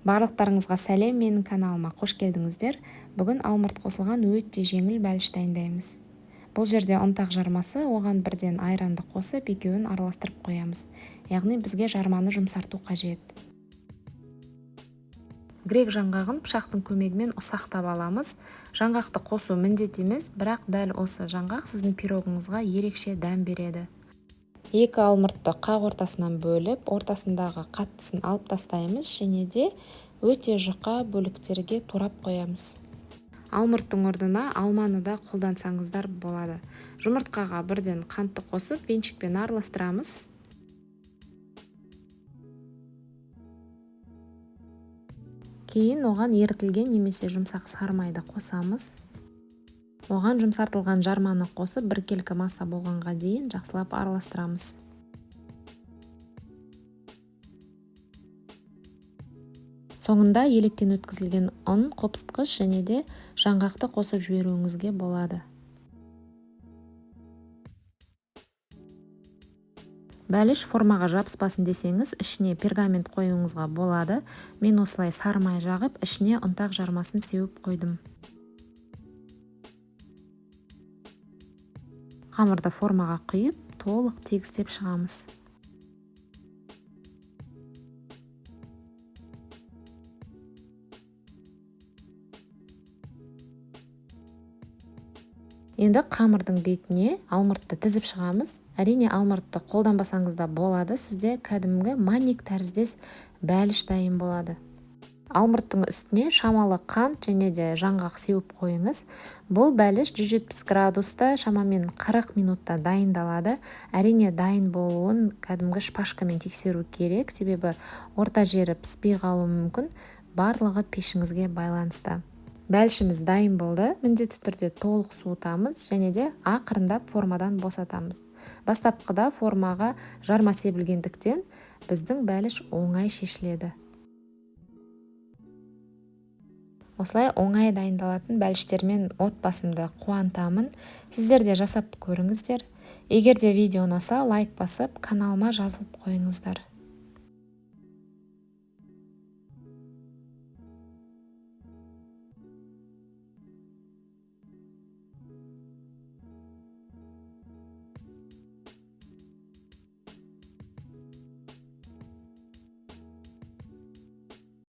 Барлықтарыңызға сәлем, менің каналыма қош келдіңіздер. Бүгін алмұрт қосылған өте жеңіл бәліш дайындаймыз. Бұл жерде ұнтақ жармасы, оған бірден айранды қосып, екеуін араластырып қоямыз. Яғни бізге жарманы жұмсарту қажет. Грек жаңғағын пышақтың көмегімен ұсақтап аламыз. Жаңғақты қосу міндет емес, бірақ дәл осы жаңғақ сіздің пирогыңызға ерекше дәм береді. Екі алмұртты қақ ортасынан бөліп, ортасындағы қаттысын алып тастаймыз және де өте жұқа бөліктерге турап қоямыз. Алмұрттың орнына алманы да қолдансаңыздар болады. Жұмыртқаға бірден қантты қосып, венчикпен араластырамыз. Кейін оған ерітілген немесе жұмсақ сары майды қосамыз. Оған жұмсартылған жарманы қосып, біркелкі масса болғанға дейін жақсылап араластырамыз. Соңында електен өткізілген ұн, қопсытқыш және де жаңғақты қосып жіберуіңізге болады. Бәліш формаға жабыспасын десеңіз, ішіне пергамент қоюыңызға болады. Мен осылай сары май жағып, ішіне ұнтақ жармасын сеуіп қойдым. Қамырды формаға құйып, толық тегістеп шығамыз. Енді қамырдың бетіне алмұртты тізіп шығамыз. Әрине алмұртты қолданбасаңыз да болады, сізде кәдімгі манник тәріздес бәліш дайын болады. Алмұрттың үстіне шамалы қант және де жаңғақ сеуіп қойыңыз. Бұл бәліш 170 градуста шамамен 40 минутта дайындалады. Әрине дайын болуын кәдімгі шпажкамен тексеру керек, себебі орта жері піспей қалуы мүмкін. Барлығы пешіңізге байланысты. Бәлішіміз дайын болды. Міндетті түрде толық суытамыз және де ақырындап формадан босатамыз. Бастапқыда формаға жарма себілгендіктен біздің бәліш оңай шешіледі. Осылай оңай дайындалатын бәліштермен отбасымды қуантамын. Сіздер де жасап көріңіздер. Егер де видео ұнаса, лайк басып, каналыма жазылып қойыңыздар.